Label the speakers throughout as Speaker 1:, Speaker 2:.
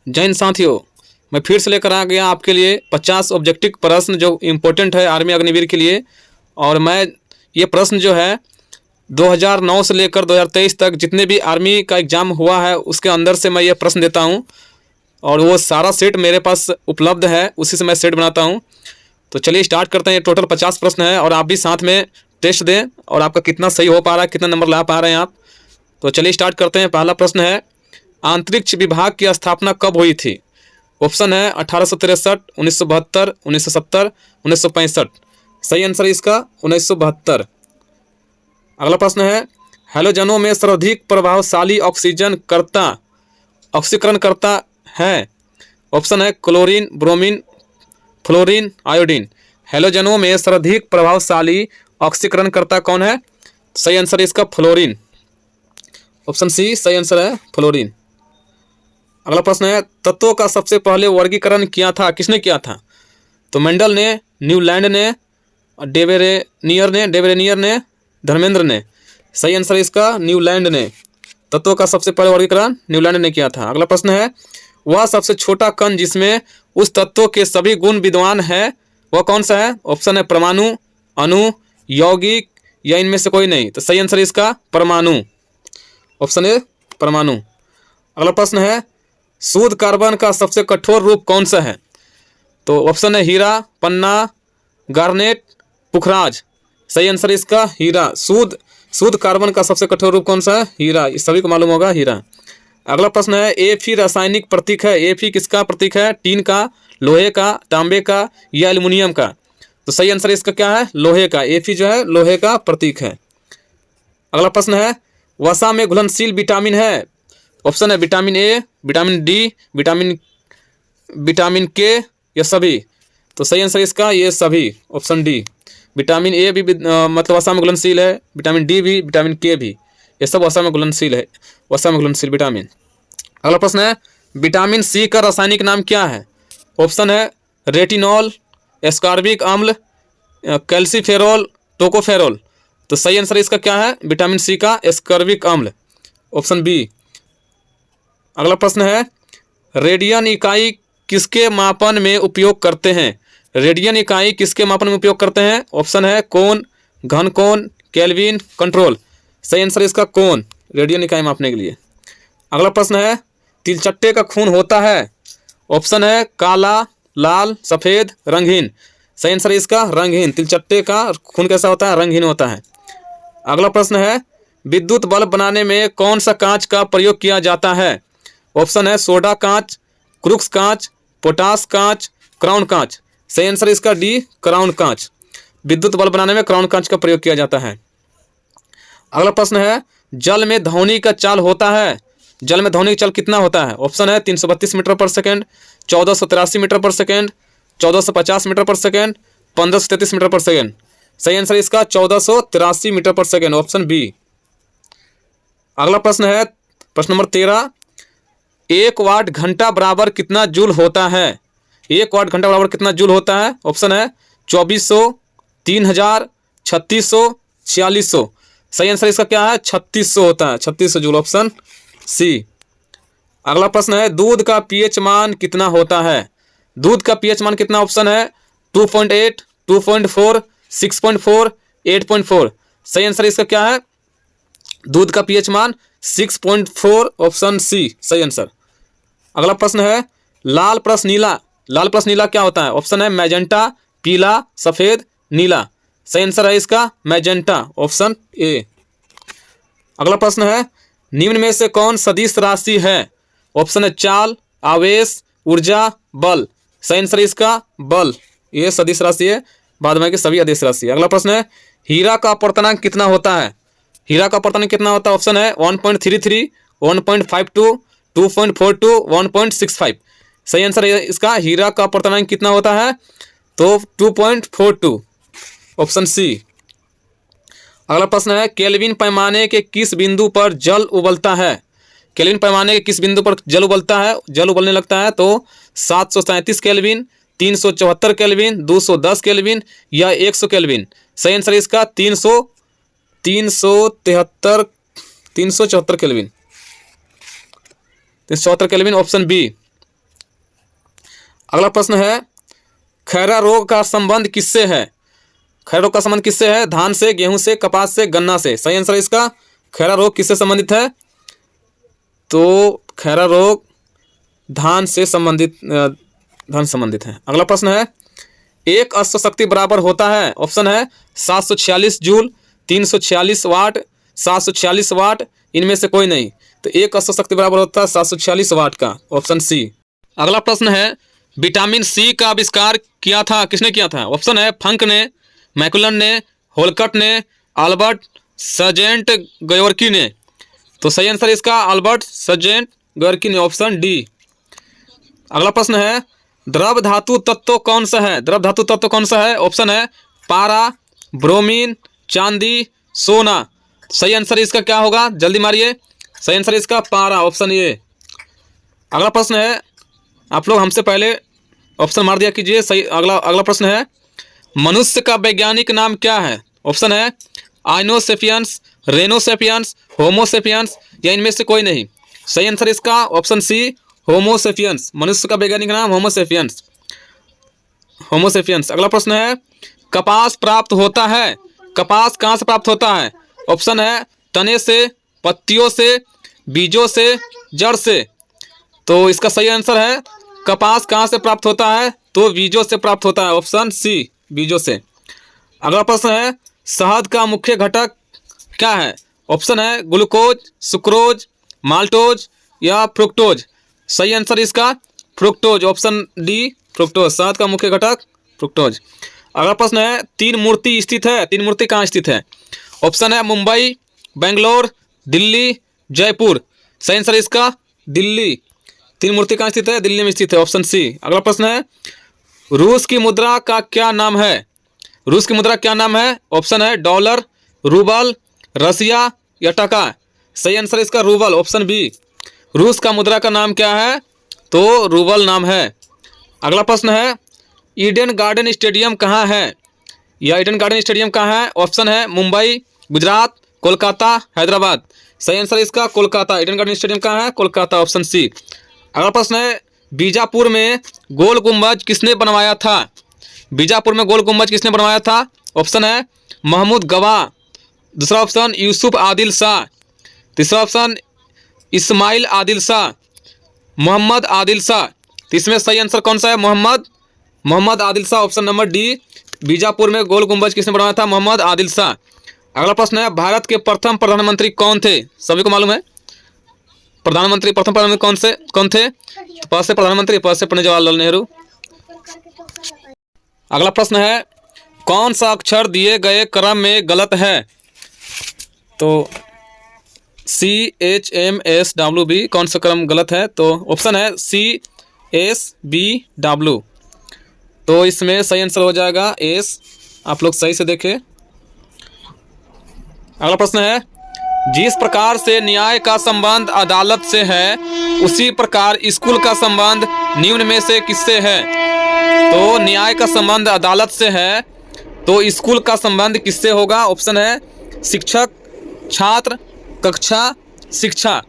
Speaker 1: जय हिंद साथियों, मैं फिर से लेकर आ गया आपके लिए 50 ऑब्जेक्टिव प्रश्न जो इम्पोर्टेंट है आर्मी अग्निवीर के लिए। और मैं ये प्रश्न जो है 2009 से लेकर 2023 तक जितने भी आर्मी का एग्ज़ाम हुआ है उसके अंदर से मैं ये प्रश्न देता हूँ और वो सारा सेट मेरे पास उपलब्ध है, उसी से मैं सेट बनाता हूँ। तो चलिए स्टार्ट करते हैं। टोटल 50 प्रश्न है और आप भी साथ में टेस्ट दें और आपका कितना सही हो पा रहा है, कितना नंबर ला पा रहे हैं आप। तो चलिए स्टार्ट करते हैं। पहला प्रश्न है, अंतरिक्ष विभाग की स्थापना कब हुई थी? ऑप्शन है 1863, 1972, 1970, 1965। सही आंसर इसका 1972। अगला प्रश्न है, हैलोजनों में सर्वाधिक प्रभावशाली ऑक्सीकरण करता है? ऑप्शन है क्लोरीन, ब्रोमीन, फ्लोरीन, आयोडीन। हैलोजनों में सर्वाधिक प्रभावशाली ऑक्सीकरण करता कौन है? सही आंसर इसका फ्लोरीन। ऑप्शन सी सही आंसर है फ्लोरीन। अगला प्रश्न है, तत्वों का सबसे पहले वर्गीकरण किया था, किसने किया था? तो मेंडल ने, न्यूलैंड ने, डेवेरेनियर ने, धर्मेंद्र ने। सही आंसर इसका न्यूलैंड ने। तत्वों का सबसे पहले वर्गीकरण न्यूलैंड ने किया था। अगला प्रश्न है, वह सबसे छोटा कण जिसमें उस तत्व के सभी गुण विद्यमान है वह कौन सा है? ऑप्शन है परमाणु, अणु, यौगिक या इनमें से कोई नहीं। तो सही आंसर इसका परमाणु। ऑप्शन है परमाणु। अगला प्रश्न है, शुद्ध कार्बन का सबसे कठोर रूप कौन सा है? तो ऑप्शन है हीरा, पन्ना, गार्नेट, पुखराज। सही आंसर इसका हीरा। शुद्ध कार्बन का सबसे कठोर रूप कौन सा है? हीरा। इस सभी को मालूम होगा हीरा। अगला प्रश्न है, एफी रासायनिक प्रतीक है? एफी किसका प्रतीक है? टीन का, लोहे का, तांबे का या एल्युमिनियम का? तो सही आंसर इसका क्या है? लोहे का। एफी जो है लोहे का प्रतीक है। अगला प्रश्न है, वसा में घुलनशील विटामिन है? ऑप्शन है vitamin A, vitamin D, vitamin के या सभी। तो सही आंसर इसका ये सभी। Option D. विटामिन ए भी मतलब वसा में घुलनशील है, विटामिन डी भी, विटामिन के भी, ये सब वसा में घुलनशील है, वसा में घुलनशील विटामिन। अगला प्रश्न है, विटामिन सी का रासायनिक नाम क्या है? ऑप्शन है रेटिनॉल, एस्कॉर्बिक अम्ल, कैल्सीफेरॉल, टोकोफेरॉल। तो सही आंसर इसका क्या है? विटामिन सी का एस्कॉर्बिक अम्ल। Option B. अगला प्रश्न है, रेडियन इकाई किसके मापन में उपयोग करते हैं? रेडियन इकाई किसके मापन में उपयोग करते हैं? ऑप्शन है कोण, घन कोण, केल्विन, कंट्रोल। सही आंसर इसका कोण, रेडियन इकाई मापने के लिए। अगला प्रश्न है, तिलचट्टे का खून होता है? ऑप्शन है काला, लाल, सफ़ेद, रंगहीन। सही आंसर इसका रंगहीन। तिलचट्टे का खून कैसा होता है? रंगहीन होता है। अगला प्रश्न है, विद्युत बल्ब बनाने में कौन सा कांच का प्रयोग किया जाता है? ऑप्शन है सोडा कांच, क्रूक्स कांच, पोटास कांच, क्राउन कांच। सही आंसर इसका डी, क्राउन कांच। विद्युत बल्ब बनाने में क्राउन कांच का प्रयोग किया जाता है। अगला प्रश्न है, जल में ध्वनि का चाल होता है? जल में ध्वनि का चाल कितना होता है? ऑप्शन है 332 मीटर पर सेकेंड, 1483 मीटर पर सेकेंड, 1450 मीटर पर सेकेंड, 1533 मीटर पर सेकेंड। सही आंसर इसका 1483 मीटर पर सेकेंड। Option B. अगला प्रश्न है, प्रश्न नंबर 13, 1 वाट घंटा बराबर कितना जूल होता है? 1 वाट घंटा बराबर कितना जूल होता है? ऑप्शन है 2400, 3000, 3600, 4600। सही आंसर इसका क्या है? 3600 होता है, 3600 जूल। Option C. अगला प्रश्न है, दूध का पीएच मान कितना होता है? दूध का पीएच मान कितना? ऑप्शन है 2.8, 2.4, 6.4, 8.4। सही आंसर इसका क्या है? दूध का पीएच मान 6.4। ऑप्शन सी सही आंसर। अगला प्रश्न है, लाल प्लस नीला। लाल प्लस नीला क्या होता है? ऑप्शन है मैजेंटा, पीला, सफ़ेद, नीला। सही आंसर है इसका मैजेंटा। Option A. अगला प्रश्न है, निम्न में से कौन सदिश राशि है? ऑप्शन है चाल, आवेश, ऊर्जा, बल। सही आंसर इसका बल। ये सदिश राशि है, बाद में की सभी अदिश राशि है। अगला प्रश्न है, हीरा का अपवर्तनांक कितना होता है? हीरा का अपवर्तनांक कितना होता है? ऑप्शन है 1.33, 1.52, 2.42, 1.65। सही आंसर है इसका हीरा का अपवर्तनांक कितना होता है? तो 2.42। Option C. अगला प्रश्न है, केल्विन पैमाने के किस बिंदु पर जल उबलता है? केल्विन पैमाने के किस बिंदु पर जल उबलता है, जल उबलने लगता है? तो 737 केल्विन, 374 केल्विन, 210 केल्विन या 100 केल्विन। सही आंसर इसका 374 केल्विन। 374 केल्विन। Option B. अगला प्रश्न है खैरा रोग का संबंध किससे है? खैरा रोग का संबंध किससे है? धान से, गेहूं से, कपास से, गन्ना से। सही आंसर है इसका खैरा रोग किससे संबंधित है? तो खैरा रोग धान से संबंधित है। अगला प्रश्न है एक अश्व शक्ति बराबर होता है? ऑप्शन है 746 जूल, 346 वाट, 746 वाट, इनमें से कोई नहीं। तो एक अश्व शक्ति बराबर होता है 746 वाट का, ऑप्शन सी। अगला प्रश्न है विटामिन सी का आविष्कार किया था, किसने किया था? ऑप्शन है फंक ने, मैकुलन ने, होलकट ने, अल्बर्ट सर्जेंट गयोर्की ने। तो सही आंसर इसका अल्बर्ट सर्जेंट गयोर्की ने, ऑप्शन डी। अगला प्रश्न है द्रव धातु तत्व कौन सा है? द्रव धातु तत्व कौन सा है? ऑप्शन है पारा, ब्रोमीन, चांदी, सोना। सही आंसर इसका क्या होगा? जल्दी मारिए। सही आंसर इसका पारा, ऑप्शन ए। अगला प्रश्न है आप लोग हमसे पहले ऑप्शन मार दिया कीजिए। सही अगला प्रश्न है मनुष्य का वैज्ञानिक नाम क्या है? ऑप्शन है आइनोसेपियंस, रेनोसेपियंस, होमोसेपियंस, या इनमें से कोई नहीं। सही आंसर इसका ऑप्शन सी होमोसेपियंस। मनुष्य का वैज्ञानिक नाम होमोसेपियंस। अगला प्रश्न है कपास प्राप्त होता है, कपास कहाँ से प्राप्त होता है? ऑप्शन है तने से, पत्तियों से, बीजों से, जड़ से। तो इसका सही आंसर है कपास कहाँ से प्राप्त होता है? तो बीजों से प्राप्त होता है, ऑप्शन सी, बीजों से। अगला प्रश्न है शहद का मुख्य घटक क्या है? ऑप्शन है ग्लूकोज, सुक्रोज, माल्टोज या फ्रुक्टोज। सही आंसर इसका फ्रुक्टोज, ऑप्शन डी, फ्रुक्टोज। शहद का मुख्य घटक फ्रुक्टोज। अगला प्रश्न है तीन मूर्ति स्थित है, तीन मूर्ति कहाँ स्थित है? ऑप्शन है मुंबई, बेंगलोर, दिल्ली, जयपुर। सही आंसर इसका दिल्ली। तीन मूर्ति कहाँ स्थित है? दिल्ली में स्थित है, ऑप्शन सी। अगला प्रश्न है रूस की मुद्रा का क्या नाम है? रूस की मुद्रा क्या नाम है? ऑप्शन है डॉलर, रूबल, रसिया या टका। सही आंसर इसका रूबल, ऑप्शन बी। रूस का मुद्रा का नाम क्या है? तो रूबल नाम है। अगला प्रश्न है ईडन गार्डन स्टेडियम कहाँ है? या ईडन गार्डन स्टेडियम कहाँ है? ऑप्शन है मुंबई, गुजरात, कोलकाता, हैदराबाद। सही आंसर इसका कोलकाता। ईडन गार्डन स्टेडियम कहाँ है? Kolkata, option C. अगला प्रश्न है बीजापुर में गोल गुंबज किसने बनवाया था? बीजापुर में गोल गुंबज किसने बनवाया था? ऑप्शन है महमूद गवाह, दूसरा ऑप्शन यूसुफ आदिल शाह, तीसरा ऑप्शन इस्माइल आदिल शाह, मोहम्मद आदिल शाह। तो इसमें सही आंसर कौन सा है? Mohammad Adil Shah, option number D. Bijapur में गोल गुंबज किसने बनवाया था? मोहम्मद आदिल शाह। अगला प्रश्न है भारत के प्रथम प्रधानमंत्री कौन थे? सभी को मालूम है प्रधानमंत्री, प्रथम प्रधानमंत्री कौन थे? तो पद से प्रधानमंत्री, पद से पंडित जवाहरलाल नेहरू। अगला प्रश्न है कौन सा अक्षर दिए गए क्रम में गलत है? तो CHMSWB कौन सा क्रम गलत है? तो ऑप्शन है CSBW। तो इसमें सही आंसर हो जाएगा एस। आप लोग सही से देखें। अगला प्रश्न है जिस प्रकार से न्याय का संबंध अदालत से है उसी प्रकार स्कूल का संबंध निम्न में से किससे है? तो न्याय का संबंध अदालत से है तो स्कूल का संबंध किससे होगा? ऑप्शन है शिक्षक, छात्र, कक्षा, शिक्षा।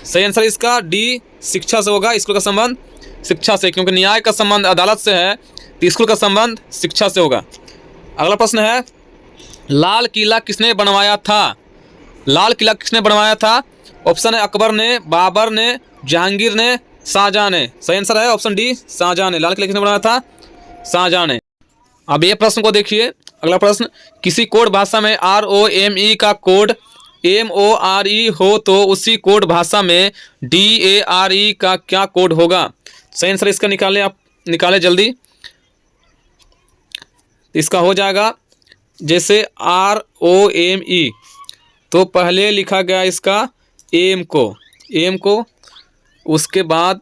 Speaker 1: सही आंसर इसका डी, शिक्षा से होगा स्कूल का संबंध, शिक्षा से। क्योंकि न्याय का संबंध अदालत से है तो स्कूल का संबंध शिक्षा से होगा। अगला प्रश्न है लाल किला किसने बनवाया था? लाल किला किसने बनवाया था? ऑप्शन है अकबर ने, बाबर ने, जहांगीर ने, शाहजहां ने। सही आंसर है ऑप्शन डी, शाहजहां ने। लाल किला किसने बनवाया था? शाहजहां ने। अब ये प्रश्न को देखिए। अगला प्रश्न किसी कोड भाषा में ROME का कोड MORE हो तो उसी कोड भाषा में DARE का क्या कोड होगा? सही आंसर इसका निकालें, आप निकालें जल्दी। इसका हो जाएगा जैसे ROME तो पहले लिखा गया इसका एम को, उसके बाद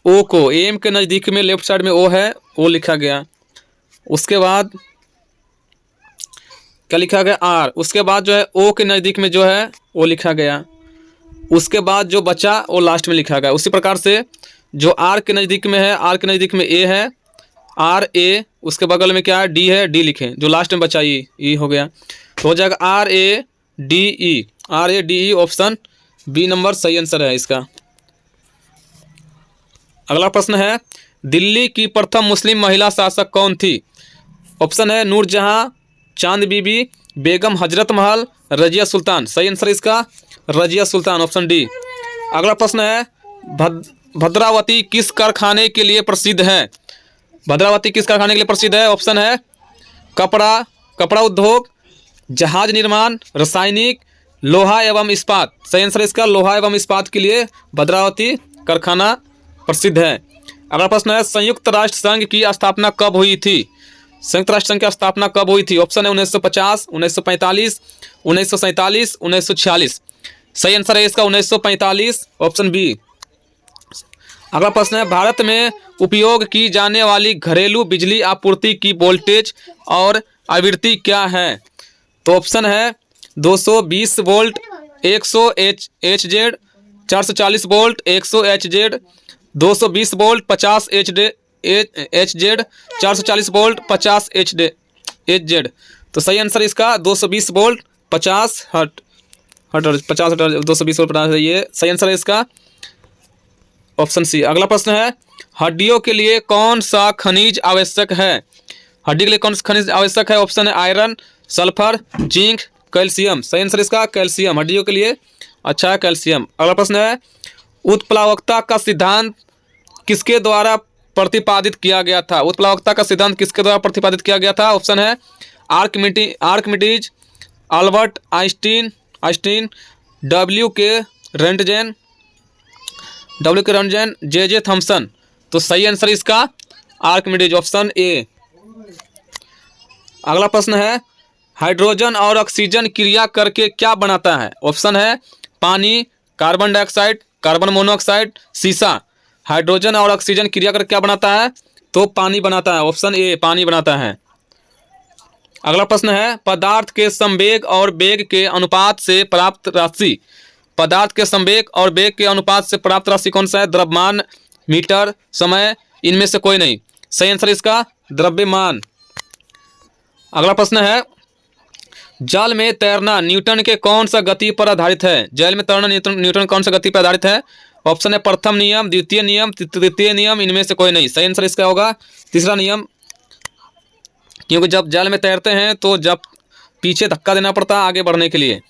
Speaker 1: ओ को, एम के नज़दीक में लेफ्ट साइड में ओ है, ओ लिखा गया। उसके बाद क्या लिखा गया? आर। उसके बाद जो है ओ के नज़दीक में जो है ओ लिखा गया। उसके बाद जो बचा वो लास्ट में लिखा गया। उसी प्रकार से जो आर के नज़दीक में है, आर के नज़दीक में ए है, RA। उसके बगल में क्या है? डी है, डी लिखें। जो लास्ट में बचा ई हो गया तो हो जाएगा RADE। ऑप्शन बी नंबर सही आंसर है इसका। अगला प्रश्न है, दिल्ली की प्रथम मुस्लिम महिला शासक कौन थी? ऑप्शन है नूरजहां, चांद बीबी, बेगम हजरत महल, रजिया सुल्तान। सही आंसर इसका रजिया सुल्तान, ऑप्शन डी। अगला प्रश्न है, भद्रावती किस कारखाने के लिए प्रसिद्ध है? भद्रावती किस कारखाने के लिए प्रसिद्ध है? ऑप्शन है कपड़ा उद्योग, जहाज निर्माण, रासायनिक, लोहा एवं इस्पात। सही आंसर इसका लोहा एवं इस्पात के लिए भद्रावती कारखाना प्रसिद्ध है। अगला प्रश्न है, संयुक्त राष्ट्र संघ की स्थापना कब हुई थी? संयुक्त राष्ट्र संघ की स्थापना कब हुई थी? ऑप्शन है 1950, 1945, 1947, 1946। सही आंसर है इसका 1945, ऑप्शन बी। अगला प्रश्न है, भारत में उपयोग की जाने वाली घरेलू बिजली आपूर्ति की वोल्टेज और आवृत्ति क्या है? तो ऑप्शन है 220 वोल्ट 100 एचजेड, 440 वोल्ट 100 एचजेड, 220 वोल्ट 50 एचजेड, 440 वोल्ट 50 एचजेड। तो सही आंसर इसका 220 वोल्ट 50 हर्ट 220 वोल्ट 50। ये सही आंसर है इसका ऑप्शन सी। अगला प्रश्न है, हड्डियों के लिए कौन सा खनिज आवश्यक है? हड्डी के लिए कौन सा खनिज आवश्यक है? ऑप्शन है आयरन, सल्फर, जिंक, कैल्शियम। सही आंसर इसका कैल्शियम, हड्डियों के लिए अच्छा है कैल्शियम। अगला प्रश्न है, उत्प्लावकता का सिद्धांत किसके द्वारा प्रतिपादित किया गया था? उत्प्लावकता का सिद्धांत किसके द्वारा प्रतिपादित किया गया था? ऑप्शन है आर्किमिडीज, अल्बर्ट आइंस्टीन, डब्ल्यू के रोंटगेन, जे थॉमसन। तो सही आंसर इसका आर्किमिडीज, ऑप्शन ए। अगला प्रश्न है, हाइड्रोजन और ऑक्सीजन क्रिया करके क्या बनाता है? ऑप्शन है पानी, कार्बन डाइऑक्साइड, कार्बन मोनोऑक्साइड, सीसा। हाइड्रोजन और ऑक्सीजन क्रिया करके क्या बनाता है? तो पानी बनाता है, ऑप्शन ए पानी बनाता है। अगला प्रश्न है, पदार्थ के संवेग और वेग के अनुपात से प्राप्त राशि। पदार्थ के संवेग और वेग के अनुपात से प्राप्त राशि कौन सा है? द्रव्यमान, मीटर, समय, इनमें से कोई नहीं। सही आंसर इसका द्रव्यमान। अगला प्रश्न है, जल में तैरना न्यूटन के कौन सा गति पर आधारित है? जल में तैरना न्यूटन कौन सा गति पर आधारित है? ऑप्शन है प्रथम नियम, द्वितीय नियम, तृतीय नियम, इनमें से कोई नहीं। सही आंसर इसका होगा तीसरा नियम, क्योंकि जब जल में तैरते हैं तो जब पीछे धक्का देना पड़ता है आगे बढ़ने के लिए।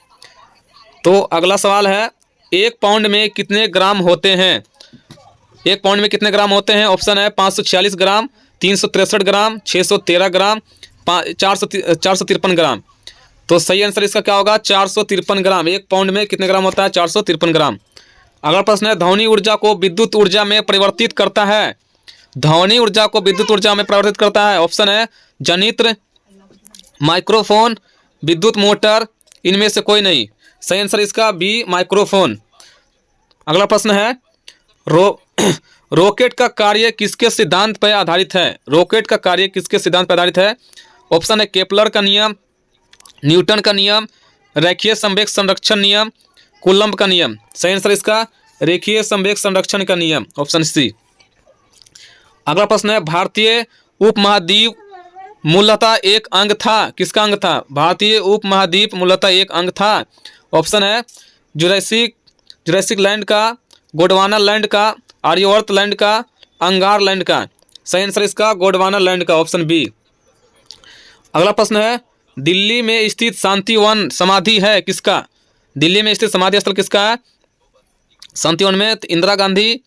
Speaker 1: तो अगला सवाल है, एक पाउंड में कितने ग्राम होते हैं? एक पाउंड में कितने ग्राम होते हैं? ऑप्शन है 546 ग्राम, 363 ग्राम, 613 ग्राम, 453 ग्राम। तो सही आंसर इसका क्या होगा? 453 ग्राम। एक पाउंड में कितने ग्राम होता है? 453 ग्राम। अगला प्रश्न है, ध्वनि ऊर्जा को विद्युत ऊर्जा में परिवर्तित करता है। ध्वनि ऊर्जा को विद्युत ऊर्जा में परिवर्तित करता है। ऑप्शन है जनित्र, माइक्रोफोन, विद्युत मोटर, इनमें से कोई नहीं। सही आंसर इसका बी माइक्रोफोन। अगला प्रश्न है, रॉकेट का कार्य किसके सिद्धांत पर आधारित है? रॉकेट का कार्य किसके सिद्धांत पर आधारित है? ऑप्शन है केपलर का नियम, न्यूटन का नियम, रेखीय संवेग संरक्षण नियम, कूलम्ब का नियम। सही आंसर इसका रेखीय संवेग संरक्षण का नियम, ऑप्शन सी। अगला प्रश्न है, भारतीय उपमहाद्वीप मूलतः एक अंग था। किसका अंग था? भारतीय उपमहाद्वीप मूलतः एक अंग था। ऑप्शन है जुरासिक लैंड का, गोंडवाना लैंड का, आर्यवर्त लैंड का, अंगार लैंड का। सही आंसर इसका गोंडवाना लैंड का, ऑप्शन बी। अगला प्रश्न है, दिल्ली में स्थित शांतिवन समाधि है किसका? दिल्ली में स्थित समाधि स्थल किसका है? शांतिवन में इंदिरा गांधी,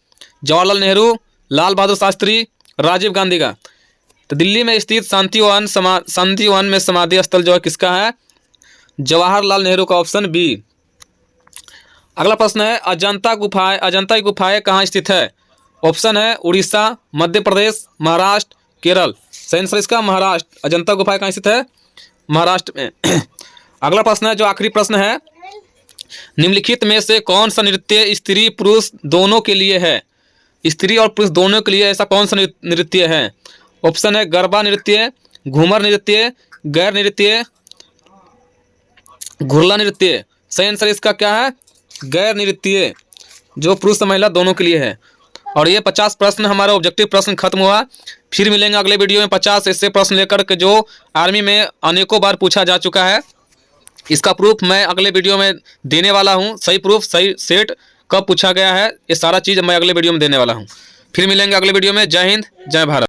Speaker 1: जवाहरलाल नेहरू, लाल बहादुर शास्त्री, राजीव गांधी का। तो दिल्ली में स्थित शांतिवन में समाधि स्थल जो है किसका है? जवाहरलाल नेहरू का, ऑप्शन बी। अगला प्रश्न है, अजंता की गुफाएं कहाँ स्थित है? ऑप्शन है उड़ीसा, मध्य प्रदेश, महाराष्ट्र, केरल। सही आंसर इसका महाराष्ट्र। अजंता गुफाएं कहाँ स्थित है? महाराष्ट्र में। अगला प्रश्न है, जो आखिरी प्रश्न है, निम्नलिखित में से कौन सा नृत्य स्त्री पुरुष दोनों के लिए है? स्त्री और पुरुष दोनों के लिए ऐसा कौन सा नृत्य है? ऑप्शन है गरबा नृत्य, घूमर नृत्य, गैर नृत्य, घुरला नृत्य। सही आंसर इसका क्या है? गैर नृत्य, जो पुरुष महिला दोनों के लिए है। और ये 50 प्रश्न हमारा ऑब्जेक्टिव प्रश्न खत्म हुआ। फिर मिलेंगे अगले वीडियो में 50 ऐसे प्रश्न लेकर के जो आर्मी में अनेकों बार पूछा जा चुका है। इसका प्रूफ मैं अगले वीडियो में देने वाला हूँ। सही प्रूफ, सही सेट कब पूछा गया है, ये सारा चीज़ मैं अगले वीडियो में देने वाला हूँ। फिर मिलेंगे अगले वीडियो में। जय हिंद, जय भारत।